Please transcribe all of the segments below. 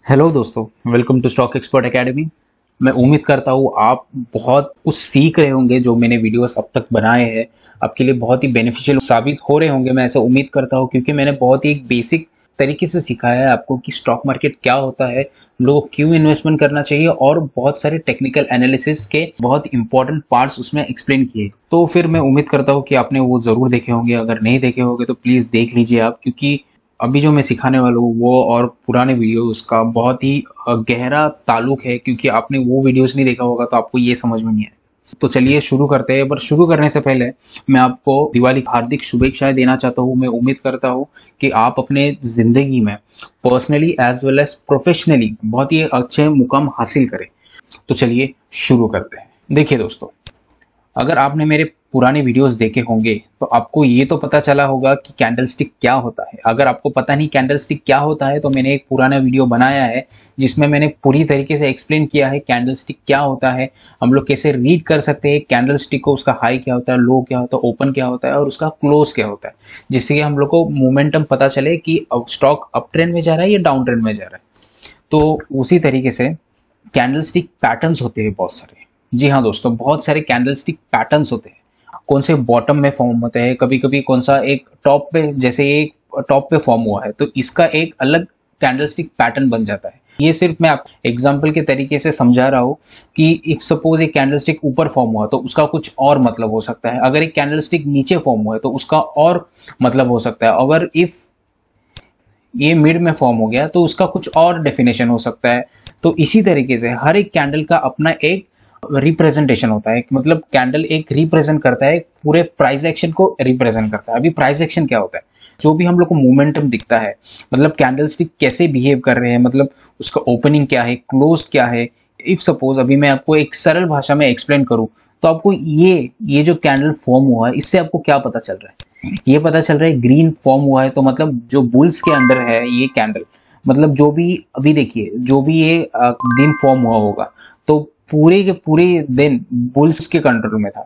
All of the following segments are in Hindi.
हेलो दोस्तों, welcome to Stock Expert Academy. मैं उम्मीद करता हूँ आप बहुत कुछ सीख रहे होंगे। जो मैंने वीडियोस अब तक बनाए हैं आपके लिए बहुत ही बेनिफिशियल साबित हो रहे होंगे, मैं ऐसा उम्मीद करता हूँ, क्योंकि मैंने बहुत ही एक बेसिक तरीके से सिखाया है आपको कि स्टॉक मार्केट क्या होता है, हम लोगों को क्यों इन्वेस्टमेंट करना चाहिए, और बहुत सारे टेक्निकल एनालिसिस के बहुत इंपॉर्टेंट पार्ट्स उसमें एक्सप्लेन किए। तो फिर मैं उम्मीद करता हूँ कि आपने वो जरूर देखे होंगे। अगर नहीं देखे होंगे तो प्लीज देख लीजिए आप, क्योंकि अभी जो मैं सिखाने वाला हूँ वो और पुराने वीडियो उसका बहुत ही गहरा ताल्लुक है, क्योंकि आपने वो वीडियोस नहीं देखा होगा तो आपको ये समझ में नहीं आए। तो चलिए शुरू करते हैं। पर शुरू करने से पहले मैं आपको दिवाली की हार्दिक शुभेच्छाएं देना चाहता हूँ। मैं उम्मीद करता हूँ कि आप अपने जिंदगी में personally as well as professionally बहुत ही अच्छे मुकाम हासिल करें। तो चलिए शुरू करते हैं। देखिए दोस्तों, अगर आपने मेरे पुराने वीडियोस देखे होंगे तो आपको ये तो पता चला होगा कि कैंडलस्टिक क्या होता है। अगर आपको पता नहीं कैंडलस्टिक क्या होता है तो मैंने एक पुराना वीडियो बनाया है जिसमें मैंने पूरी तरीके से एक्सप्लेन किया है कैंडलस्टिक क्या होता है, हम लोग कैसे रीड कर सकते हैं कैंडलस्टिक को, उसका हाई क्या होता है, लो क्या होता है, ओपन क्या होता है और उसका क्लोज क्या होता है, जिससे कि हम लोग को मोमेंटम पता चले कि स्टॉक अप ट्रेंड में जा रहा है या डाउन ट्रेंड में जा रहा है। तो उसी तरीके से कैंडलस्टिक पैटर्न्स होते हैं बहुत सारे। जी हाँ दोस्तों, बहुत सारे कैंडलस्टिक पैटर्न्स होते हैं। कौन से बॉटम में फॉर्म होते हैं, कभी कभी कौन सा एक टॉप पे, जैसे एक टॉप पे फॉर्म हुआ है तो इसका एक अलग कैंडलस्टिक पैटर्न बन जाता है। ये सिर्फ मैं आप एग्जांपल के तरीके से समझा रहा हूँ कि इफ सपोज एक कैंडलस्टिक ऊपर फॉर्म हुआ तो उसका कुछ और मतलब हो सकता है, अगर एक कैंडलस्टिक नीचे फॉर्म हुआ है तो उसका और मतलब हो सकता है, अगर इफ ये मिड में फॉर्म हो गया तो उसका कुछ और डेफिनेशन हो सकता है। तो इसी तरीके से हर एक कैंडल का अपना एक रिप्रेजेंटेशन होता है, मतलब कैंडल एक रिप्रेजेंट करता है, पूरे प्राइस एक्शन को रिप्रेजेंट करता है। अभी प्राइस एक्शन क्या होता है, जो भी हम लोग को मोमेंटम दिखता है, मतलब कैंडलस्टिक कैसे बिहेव कर रहे हैं, मतलब उसका ओपनिंग क्या है, क्लोज क्या है। इफ सपोज अभी मैं आपको एक सरल भाषा में एक्सप्लेन करूं तो आपको ये जो कैंडल फॉर्म हुआ है इससे आपको क्या पता चल रहा है, ये पता चल रहा है ग्रीन फॉर्म हुआ है तो मतलब जो बुल्स के अंदर है ये कैंडल, मतलब जो भी अभी देखिए जो भी ये दिन फॉर्म हुआ होगा तो पूरे के पूरे दिन बुल्स के कंट्रोल में था।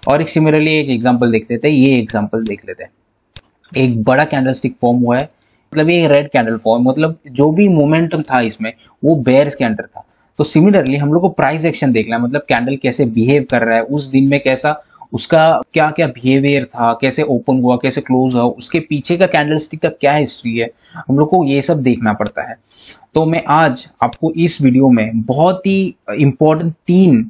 और एक सिमिलरली एक एग्जांपल देख लेते हैं, ये एग्जांपल देख लेते हैं। एक बड़ा कैंडलस्टिक फॉर्म हुआ है, मतलब ये रेड कैंडल फॉर्म, मतलब जो भी मोमेंटम था इसमें वो बेयर्स के अंडर था। तो सिमिलरली हम लोग को प्राइस एक्शन देखना है, मतलब कैंडल कैसे बिहेव कर रहा है उस दिन में, कैसा उसका क्या क्या बिहेवियर था, कैसे ओपन हुआ, कैसे क्लोज हुआ, उसके पीछे का कैंडलस्टिक का क्या हिस्ट्री है, हम लोग को ये सब देखना पड़ता है। तो मैं आज आपको इस वीडियो में बहुत ही इंपॉर्टेंट 3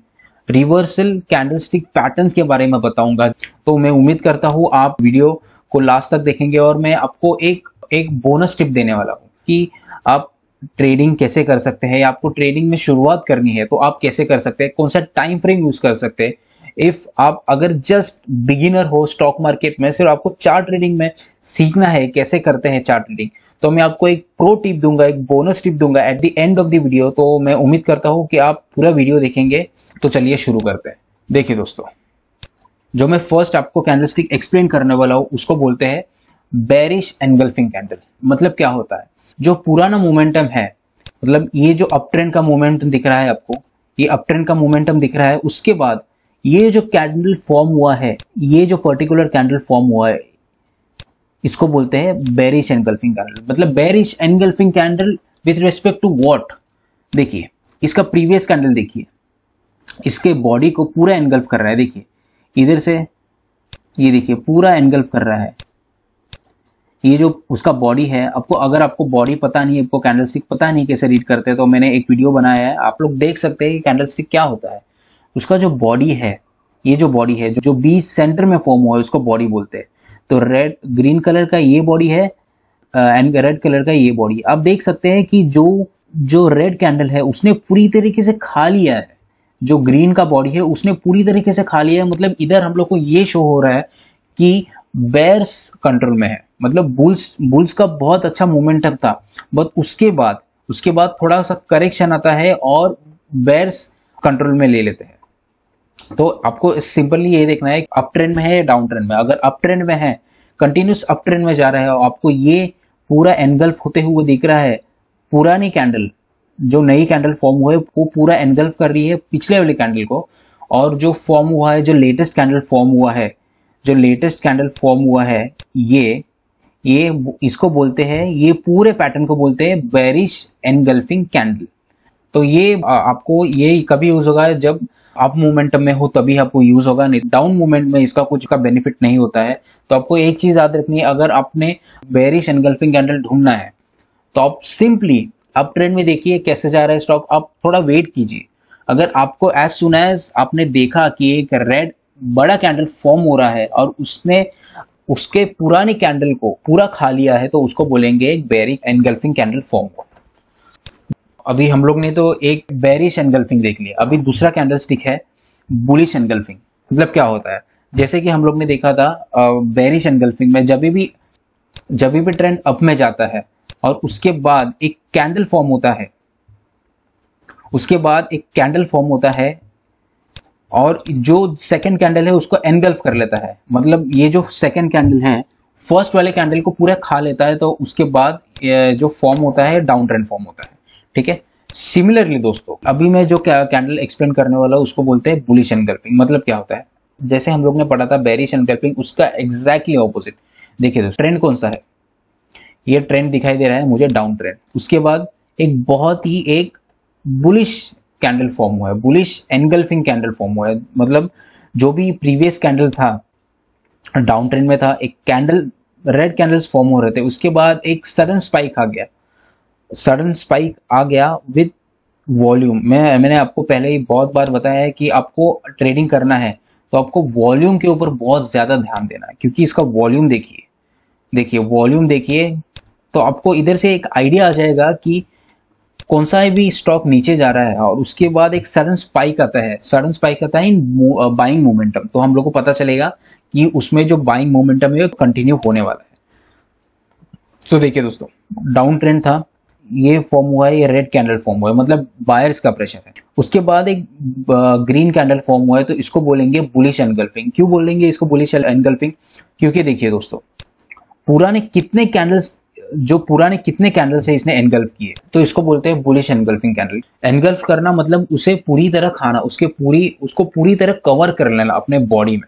रिवर्सल कैंडलस्टिक पैटर्न्स के बारे में बताऊंगा। तो मैं उम्मीद करता हूं आप वीडियो को लास्ट तक देखेंगे और मैं आपको एक एक बोनस टिप देने वाला हूं कि आप ट्रेडिंग कैसे कर सकते हैं, या आपको ट्रेडिंग में शुरुआत करनी है तो आप कैसे कर सकते हैं, कौन सा टाइम फ्रेम यूज कर सकते हैं। इफ आप अगर जस्ट बिगिनर हो स्टॉक मार्केट में, सिर्फ आपको चार्ट ट्रेडिंग में सीखना है कैसे करते हैं चार्ट ट्रेडिंग, तो मैं आपको एक प्रो टिप दूंगा, एक बोनस टिप दूंगा at the end of the video. तो मैं उम्मीद करता हूं कि आप पूरा वीडियो देखेंगे। तो चलिए शुरू करते हैं। देखिए दोस्तों, जो मैं फर्स्ट आपको कैंडलस्टिक एक्सप्लेन करने वाला हूं उसको बोलते हैं बेरिश एनगल्फिंग कैंडल। मतलब क्या होता है, जो पुराना मोमेंटम है, मतलब ये जो अप ट्रेंड का मोमेंटम दिख रहा है आपको, ये अप ट्रेंड का मोमेंटम दिख रहा है, उसके बाद ये जो कैंडल फॉर्म हुआ है, ये जो पर्टिकुलर कैंडल फॉर्म हुआ है इसको बोलते हैं बेरिश एनगल्फिंग कैंडल। मतलब bearish engulfing candle with respect to what, देखिए इसका प्रीवियस कैंडल देखिए, इसके बॉडी को पूरा एनगल्फ कर रहा है। देखिए इधर से ये देखिए पूरा एनगल्फ कर रहा है, ये जो उसका बॉडी है। आपको अगर आपको बॉडी पता नहीं है, आपको कैंडलस्टिक पता नहीं कैसे रीड करते हैं, तो मैंने एक वीडियो बनाया है, आप लोग देख सकते हैं कि कैंडलस्टिक क्या होता है। उसका जो बॉडी है, ये जो बॉडी है जो बीच सेंटर में फॉर्म हुआ है उसको बॉडी बोलते हैं। तो रेड ग्रीन कलर का ये बॉडी है एंड रेड कलर का ये बॉडी। आप देख सकते हैं कि जो जो रेड कैंडल है उसने पूरी तरीके से खा लिया है, जो ग्रीन का बॉडी है उसने पूरी तरीके से खा लिया है। मतलब इधर हम लोग को ये शो हो रहा है कि बेयर्स कंट्रोल में है, मतलब बुल्स का बहुत अच्छा मोमेंटम था, बट उसके बाद थोड़ा सा करेक्शन आता है और बेयर्स कंट्रोल में ले लेते हैं। तो आपको सिंपली ये देखना है अप ट्रेंड में है या डाउन ट्रेंड में। अगर अप ट्रेंड में है, कंटिन्यूस अप ट्रेंड में जा रहा है और आपको ये पूरा एनगल्फ होते हुए दिख रहा है, पुरानी कैंडल जो नई कैंडल फॉर्म हुआ है वो पूरा एनगल्फ कर रही है पिछले वाली कैंडल को, और जो फॉर्म हुआ है, जो लेटेस्ट कैंडल फॉर्म हुआ है, जो लेटेस्ट कैंडल फॉर्म हुआ है ये इसको बोलते हैं, ये पूरे पैटर्न को बोलते हैं बेरिश एनगल्फिंग कैंडल। तो ये आपको ये कभी यूज होगा जब अप मोमेंटम में हो, तभी आपको यूज होगा, नहीं डाउन मोमेंट में इसका कुछ का बेनिफिट नहीं होता है। तो आपको एक चीज याद रखनी है, अगर आपने बेरिश एनगल्फिंग कैंडल ढूंढना है तो आप सिंपली अप ट्रेंड में देखिए कैसे जा रहा है स्टॉक, आप थोड़ा वेट कीजिए। अगर आपको एज सुन एज आपने देखा कि एक रेड बड़ा कैंडल फॉर्म हो रहा है और उसने उसके पुराने कैंडल को पूरा खा लिया है, तो उसको बोलेंगे एक बेरिश एनगल्फिंग कैंडल फॉर्म हुआ। अभी हम लोग ने तो एक बेरिश एनगल्फिंग देख लिया, अभी दूसरा कैंडल स्टिक है बुलिश एनगल्फिंग। मतलब क्या होता है, जैसे कि हम लोग ने देखा था बेरिश एनगल्फिंग में जब भी ट्रेंड अप में जाता है और उसके बाद एक कैंडल फॉर्म होता है, और जो सेकंड कैंडल है उसको एनगल्फ कर लेता है। मतलब ये जो सेकंड कैंडल है फर्स्ट वाले कैंडल को पूरा खा लेता है, तो उसके बाद जो फॉर्म होता है डाउन ट्रेंड फॉर्म होता है। ठीक है, सिमिलरली दोस्तों अभी मैं जो कैंडल एक्सप्लेन करने वाला हूं उसको बोलते हैं बुलिश एनगल्फिंग। मतलब क्या होता है, जैसे हम लोग ने पढ़ा था बेरिश एनगल्फिंग, उसका एग्जैक्टली ऑपोजिट। देखिए दोस्तों ट्रेंड कौन सा है, ये ट्रेंड दिखाई दे रहा है मुझे डाउन ट्रेंड, उसके बाद एक बहुत ही एक बुलिश कैंडल फॉर्म हुआ है, बुलिश एनगल्फिंग कैंडल फॉर्म हुआ है। मतलब जो भी प्रीवियस कैंडल था डाउन ट्रेंड में था, एक कैंडल रेड कैंडल्स फॉर्म हो रहे थे, उसके बाद एक सडन स्पाइक आ गया विद वॉल्यूम। मैंने आपको पहले ही बहुत बार बताया है कि आपको ट्रेडिंग करना है तो आपको वॉल्यूम के ऊपर बहुत ज्यादा ध्यान देना है, क्योंकि इसका वॉल्यूम वॉल्यूम देखिए तो आपको इधर से एक आइडिया आ जाएगा कि कौन सा भी स्टॉक नीचे जा रहा है, और उसके बाद एक सडन स्पाइक आता है इन बाइंग मोमेंटम। तो हम लोग को पता चलेगा कि उसमें जो बाइंग मोमेंटम है कंटिन्यू होने वाला है। तो देखिए दोस्तों डाउन ट्रेंड था, ये फॉर्म हुआ है, ये रेड कैंडल फॉर्म हुआ है, मतलब बायर्स का प्रेशर है। उसके बाद एक ग्रीन कैंडल फॉर्म हुआ है, तो इसको बोलेंगे बुलिश एनगल्फिंग। क्यों बोलेंगे इसको बुलिश एनगल्फिंग, क्योंकि देखिए दोस्तों पुराने कितने कैंडल्स है इसने एनगल्फ किए, तो इसको बोलते हैं बुलिश एनगल्फिंग कैंडल। एनगल्फ करना मतलब उसे पूरी तरह खाना, उसको पूरी तरह कवर कर लेना अपने बॉडी में।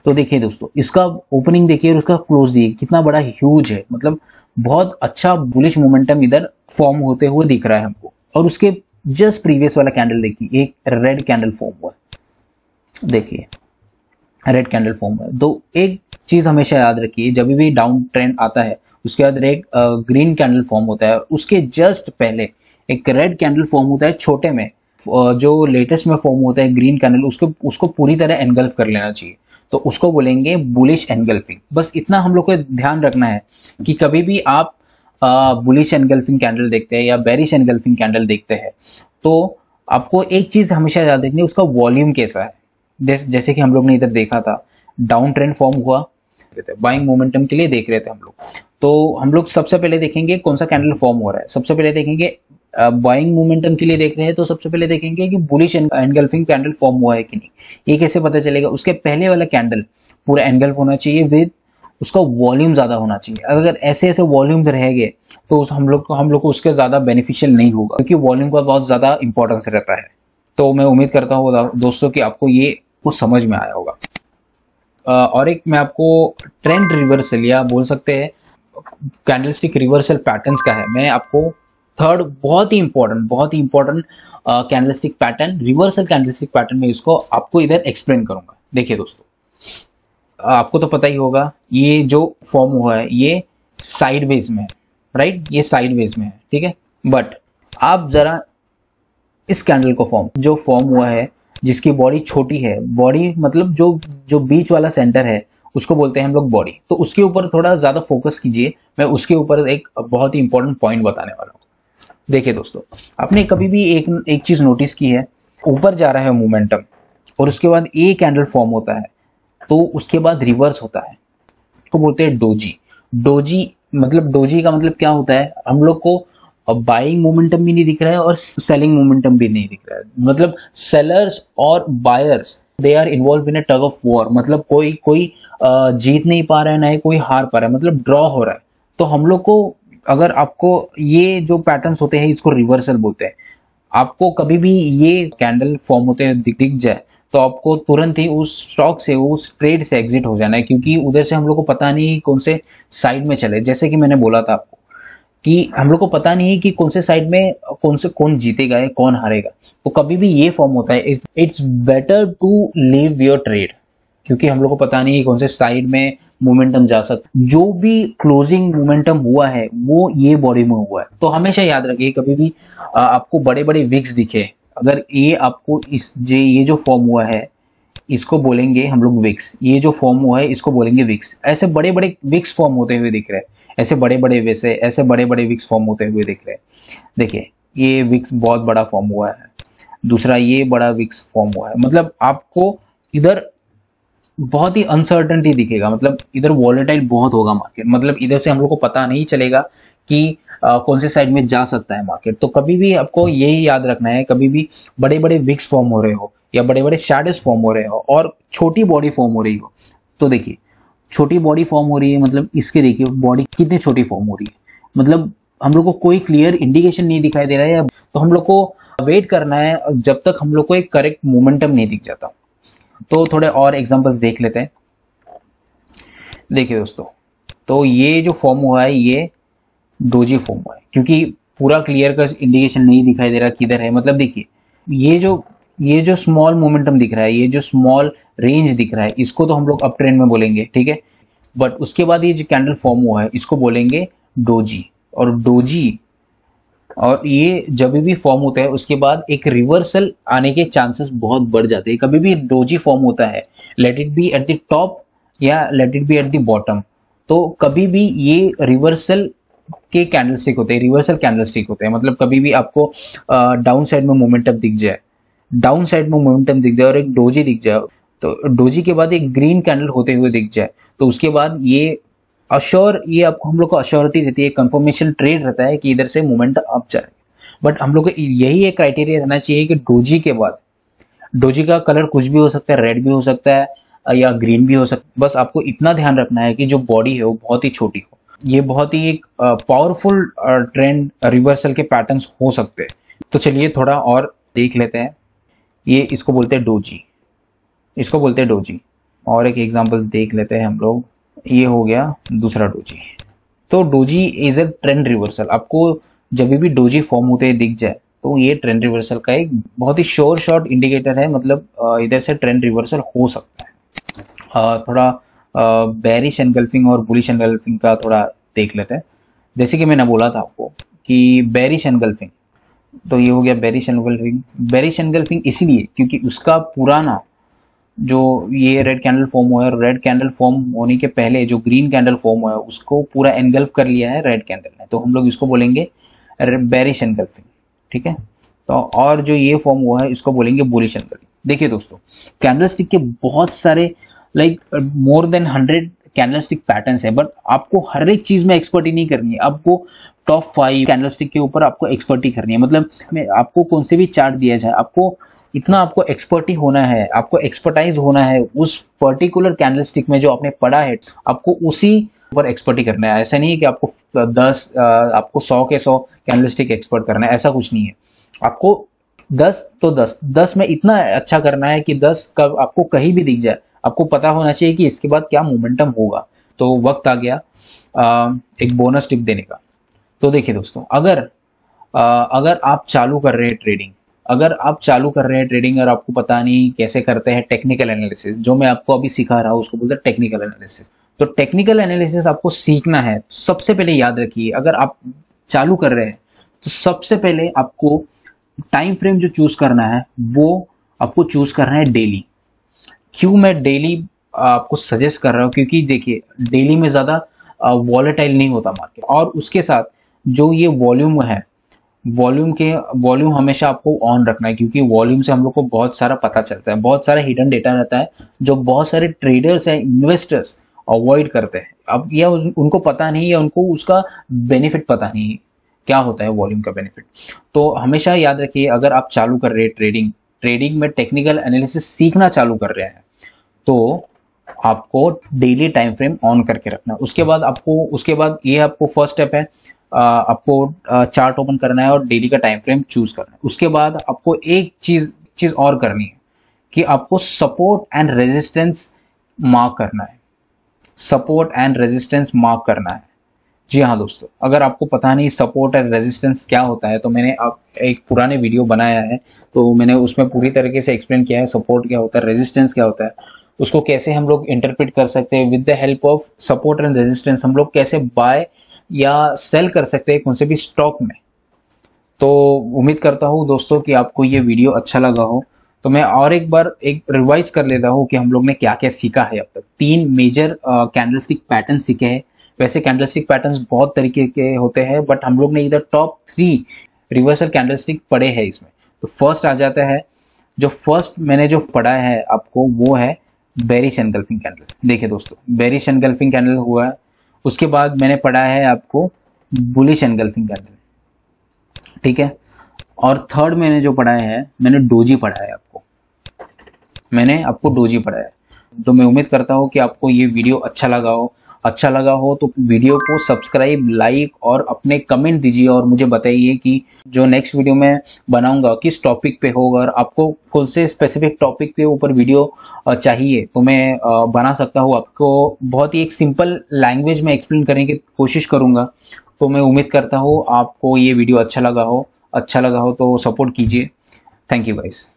तो देखिए दोस्तों इसका ओपनिंग देखिए और उसका क्लोज देखिए कितना बड़ा ह्यूज है, मतलब बहुत अच्छा बुलिश मोमेंटम इधर फॉर्म होते हुए दिख रहा है हमको। और उसके जस्ट प्रीवियस वाला कैंडल देखिए, एक रेड कैंडल फॉर्म हुआ है, देखिए रेड कैंडल फॉर्म हुआ है। तो एक चीज हमेशा याद रखिए, जब भी डाउन ट्रेंड आता है उसके बाद एक ग्रीन कैंडल फॉर्म होता है, उसके जस्ट पहले एक रेड कैंडल फॉर्म होता है छोटे में, जो लेटेस्ट में फॉर्म होता है ग्रीन कैंडल, उसको पूरी तरह एनगल्फ कर लेना चाहिए, तो उसको बोलेंगे बुलिश एनगल्फिंग। बस इतना हम लोग को ध्यान रखना है कि कभी भी आप बुलिश एनगल्फिंग कैंडल देखते हैं या बेरिश एनगल्फिंग कैंडल देखते हैं तो आपको एक चीज हमेशा याद रखनी है, उसका वॉल्यूम कैसा है। जैसे कि हम लोग ने इधर देखा था डाउन ट्रेंड फॉर्म हुआ, बाइंग मोमेंटम के लिए देख रहे थे हम लोग, तो हम लोग सबसे पहले देखेंगे कौन सा कैंडल फॉर्म हो रहा है। सबसे पहले देखेंगे बाइंग मोमेंटम के लिए देख रहे हैं तो सबसे पहले देखेंगे कि बुलिश एनगल्फिंग कैंडल फॉर्म हुआ है कि नहीं। ये कैसे पता चलेगा, उसके पहले वाला कैंडल पूरा एनगल्फ होना चाहिए विद उसका वॉल्यूम ज्यादा होना चाहिए। अगर ऐसे ऐसे वॉल्यूम पे रह गए तो हम लोग को उसके ज्यादा बेनिफिशियल नहीं होगा, क्योंकि वॉल्यूम का बहुत ज्यादा इंपॉर्टेंस रहता है। तो मैं उम्मीद करता हूँ दोस्तों कि आपको ये कुछ समझ में आया होगा। और एक मैं आपको ट्रेंड रिवर्सल या बोल सकते हैं कैंडलस्टिक रिवर्सल पैटर्न्स का है, मैं आपको थर्ड बहुत ही important candlestick pattern, reversal candlestick pattern में इसको आपको इधर एक्सप्लेन करूंगा। देखिए दोस्तों आपको तो पता ही होगा ये जो फॉर्म हुआ है ये साइडवेज में है, राइट, ये साइडवेज में है, ठीक है। बट आप जरा इस कैंडल को जो फॉर्म हुआ है जिसकी बॉडी छोटी है, बॉडी मतलब जो बीच वाला सेंटर है उसको बोलते हैं हम लोग बॉडी, तो उसके ऊपर थोड़ा ज्यादा फोकस कीजिए। मैं उसके ऊपर एक बहुत ही इंपॉर्टेंट पॉइंट बताने वाला हूँ। देखिए दोस्तों आपने कभी भी एक चीज नोटिस की है, ऊपर जा रहा है मोमेंटम और उसके बाद ए कैंडल फॉर्म होता है तो उसके बाद रिवर्स होता है, तो बोलते हैं डोजी का मतलब क्या होता है, हम लोग को बाइंग मोमेंटम भी नहीं दिख रहा है और सेलिंग मोमेंटम भी नहीं दिख रहा है। मतलब सेलर्स और buyers they are involve in a tug of war, मतलब कोई जीत नहीं पा रहा है, ना ही कोई हार पा रहा है, मतलब ड्रॉ हो रहा है। तो हम लोग को अगर आपको ये जो पैटर्न्स होते हैं इसको रिवर्सल बोलते हैं। आपको कभी भी ये कैंडल फॉर्म होते हुए दिख जाए तो आपको तुरंत ही उस स्टॉक से, उस ट्रेड से एग्जिट हो जाना है, क्योंकि उधर से हम लोग को पता नहीं कौन से साइड में चले। जैसे कि मैंने बोला था आपको कि हम लोग को पता नहीं है कि कौन से साइड में कौन जीतेगा या कौन हारेगा। तो कभी भी ये फॉर्म होता है, it's better to leave your trade, क्योंकि हम लोग को पता नहीं है कौन से साइड में मोमेंटम जा सकता। जो भी क्लोजिंग मोमेंटम हुआ है वो ये बॉडी में हुआ है। तो हमेशा याद रखिए, कभी भी आपको बड़े बड़े विक्स दिखे, अगर ये आपको ये जो फॉर्म हुआ है इसको बोलेंगे हम लोग विक्स, ये जो फॉर्म हुआ है इसको बोलेंगे विक्स। ऐसे बड़े बड़े विक्स फॉर्म होते हुए दिख रहे हैं, ऐसे बड़े बड़े विक्स फॉर्म होते हुए दिख रहे हैं। देखिए ये विक्स बहुत बड़ा फॉर्म हुआ है, दूसरा ये बड़ा विक्स फॉर्म हुआ है। मतलब आपको इधर बहुत ही अनसर्टेनिटी दिखेगा, मतलब इधर वॉलेटाइल बहुत होगा मार्केट, मतलब इधर से हम लोग को पता नहीं चलेगा कि कौन से साइड में जा सकता है मार्केट। तो कभी भी आपको यही याद रखना है, कभी भी बड़े बड़े विक्स फॉर्म हो रहे हो या बड़े बड़े शैडोज फॉर्म हो रहे हो और छोटी बॉडी फॉर्म हो रही हो, तो देखिए छोटी बॉडी फॉर्म हो रही है, मतलब इसके देखिए बॉडी कितनी छोटी फॉर्म हो रही है, मतलब हम लोग को कोई क्लियर इंडिकेशन नहीं दिखाई दे रहा है। तो हम लोग को वेट करना है जब तक हम लोग को एक करेक्ट मोमेंटम नहीं दिख जाता। तो थोड़े और एग्जांपल्स देख लेते हैं। देखिए दोस्तों, तो ये जो फॉर्म हुआ है ये डोजी फॉर्म हुआ है, क्योंकि पूरा क्लियर का इंडिकेशन नहीं दिखाई दे रहा किधर है। मतलब देखिए ये जो स्मॉल मोमेंटम दिख रहा है, ये जो स्मॉल रेंज दिख रहा है, इसको तो हम लोग अप ट्रेंड में बोलेंगे, ठीक है। बट उसके बाद ये जो कैंडल फॉर्म हुआ है इसको बोलेंगे डोजी। और ये जब भी फॉर्म होता है उसके बाद एक रिवर्सल आने के चांसेस बहुत बढ़ जाते हैं। कभी भी डोजी फॉर्म होता है, let it be at the top या let it be at the bottom, तो कभी भी ये रिवर्सल के कैंडलस्टिक होते हैं, रिवर्सल कैंडलस्टिक होते हैं। मतलब कभी भी आपको डाउन साइड में मोमेंटम दिख जाए, और एक डोजी दिख जाए, तो डोजी के बाद एक ग्रीन कैंडल होते हुए दिख जाए, तो उसके बाद ये आपको, हम लोग को अश्योरिटी रहती है, कंफर्मेशन ट्रेड रहता है कि इधर से मोमेंट अप जाए। बट हम लोग को यही एक क्राइटेरिया रहना चाहिए कि डोजी के बाद, डोजी का कलर कुछ भी हो सकता है, रेड भी हो सकता है या ग्रीन भी हो सकता है। बस आपको इतना ध्यान रखना है कि जो बॉडी है वो बहुत ही छोटी हो। ये बहुत ही एक पावरफुल ट्रेंड रिवर्सल के पैटर्न्स हो सकते हैं। तो चलिए थोड़ा और देख लेते हैं। ये इसको बोलते हैं डोजी, और एक एग्जांपल देख लेते हैं हम लोग। ये हो गया दूसरा डोजी। तो doji is a trend reversal. आपको जब भी डोजी फॉर्म होते दिख जाए तो ये ट्रेंड रिवर्सल का एक बहुत ही श्योर शॉट इंडिकेटर है, मतलब इधर से ट्रेंड रिवर्सल हो सकता है। थोड़ा बेरिश एनगल्फिंग और बुलिश एनगल्फिंग का थोड़ा देख लेते हैं। जैसे कि मैंने बोला था आपको कि बेरिश एनगल्फिंग, तो ये हो गया बेरिश एनगल्फिंग इसलिए क्योंकि उसका पुराना जो ये रेड कैंडल फॉर्म हुआ है, रेड कैंडल फॉर्म होने के पहले जो ग्रीन कैंडल फॉर्म हुआ है उसको पूरा एनगल्फ कर लिया है रेड कैंडल ने, तो हम लोग इसको बोलेंगे बेरिश एनगल्फिंग, ठीक है। तो और जो ये फॉर्म हुआ है इसको बोलेंगे बुलिश एनगल्फिंग। देखिए दोस्तों, कैंडलस्टिक के बहुत सारे मोर देन 100 कैंडलस्टिक पैटर्न्स है, बट आपको हर एक चीज में एक्सपर्टी नहीं करनी है। आपको टॉप 5 कैंडलस्टिक के ऊपर आपको एक्सपर्टी करनी है। मतलब आपको कौन से भी चार्ट दिया जाए, आपको एक्सपर्टी होना है, आपको एक्सपर्टाइज होना है उस पर्टिकुलर कैंडलस्टिक में जो आपने पढ़ा है, आपको उसी पर एक्सपर्टी करना है। ऐसा नहीं है कि आपको 100 के 100 कैंडलस्टिक एक्सपर्ट करना है, ऐसा कुछ नहीं है। आपको 10 में इतना अच्छा करना है कि 10 कब आपको कहीं भी दिख जाए, आपको पता होना चाहिए कि इसके बाद क्या मोमेंटम होगा। तो वक्त आ गया एक बोनस टिप देने का। तो देखिए दोस्तों, अगर आप चालू कर रहे हैं ट्रेडिंग और आपको पता नहीं कैसे करते हैं टेक्निकल एनालिसिस, जो मैं आपको अभी सिखा रहा हूँ उसको बोलते हैं टेक्निकल एनालिसिस। तो टेक्निकल एनालिसिस आपको सीखना है। सबसे पहले याद रखिए, अगर आप चालू कर रहे हैं तो सबसे पहले आपको टाइम फ्रेम जो चूज करना है वो आपको चूज करना है डेली। क्यों मैं डेली आपको सजेस्ट कर रहा हूँ, क्योंकि देखिए डेली में ज्यादा वॉलेटाइल नहीं होता मार्केट, और उसके साथ जो ये वॉल्यूम है, वॉल्यूम हमेशा आपको ऑन रखना है, क्योंकि वॉल्यूम से हम लोग को बहुत सारा पता चलता है, बहुत सारा हिडन डेटा रहता है जो बहुत सारे ट्रेडर्स हैं, इन्वेस्टर्स अवॉइड करते हैं। अब या उनको पता नहीं, या उनको उसका बेनिफिट पता नहीं क्या होता है वॉल्यूम का बेनिफिट। तो हमेशा याद रखिए, अगर आप चालू कर रहे हैं ट्रेडिंग में टेक्निकल एनालिसिस सीखना चालू कर रहे हैं, तो आपको डेली टाइम फ्रेम ऑन करके रखना। उसके बाद ये आपको फर्स्ट स्टेप है, आपको चार्ट ओपन करना है और डेली का टाइम फ्रेम चूज करना है। उसके बाद आपको एक चीज और करनी है कि आपको सपोर्ट एंड रेजिस्टेंस मार्क करना है। सपोर्ट एंड रेजिस्टेंस मार्क करना है। जी हाँ दोस्तों, अगर आपको पता नहीं सपोर्ट एंड रेजिस्टेंस क्या होता है तो मैंने आप एक पुराने वीडियो बनाया है, तो मैंने उसमें पूरी तरीके से एक्सप्लेन किया है सपोर्ट क्या होता है, रेजिस्टेंस क्या होता है, उसको कैसे हम लोग इंटरप्रेट कर सकते हैं। With the help of support and resistance हम लोग कैसे बाय या सेल कर सकते हैं कौन से भी स्टॉक में। तो उम्मीद करता हूँ दोस्तों कि आपको ये वीडियो अच्छा लगा हो। तो मैं और एक बार एक रिवाइज कर लेता हूँ कि हम लोग ने क्या क्या सीखा है अब तक। 3 मेजर कैंडलस्टिक पैटर्न सीखे हैं। वैसे कैंडलस्टिक पैटर्न्स बहुत तरीके के होते हैं, बट हम लोग ने इधर टॉप 3 रिवर्सल कैंडलस्टिक पढ़े हैं इसमें। तो फर्स्ट आ जाता है, जो फर्स्ट मैंने जो पढ़ा है आपको वो है बेरिश एनगल्फिंग कैंडल। देखिए दोस्तों, बेरिश एनगल्फिंग कैंडल हुआ है। उसके बाद मैंने पढ़ा है आपको बुलिश एनगल्फिंग कैंडल, ठीक है। और थर्ड मैंने जो पढ़ा है, मैंने डोजी पढ़ा है आपको, मैंने आपको डोजी पढ़ा है। तो मैं उम्मीद करता हूँ कि आपको ये वीडियो अच्छा लगा हो। अच्छा लगा हो तो वीडियो को सब्सक्राइब, लाइक और अपने कमेंट दीजिए और मुझे बताइए कि जो नेक्स्ट वीडियो मैं बनाऊंगा किस टॉपिक पे होगा, और आपको कौन से स्पेसिफिक टॉपिक के ऊपर वीडियो चाहिए तो मैं बना सकता हूँ। आपको बहुत ही एक सिंपल लैंग्वेज में एक्सप्लेन करने की कोशिश करूंगा। तो मैं उम्मीद करता हूँ आपको ये वीडियो अच्छा लगा हो। अच्छा लगा हो तो सपोर्ट कीजिए। Thank you guys.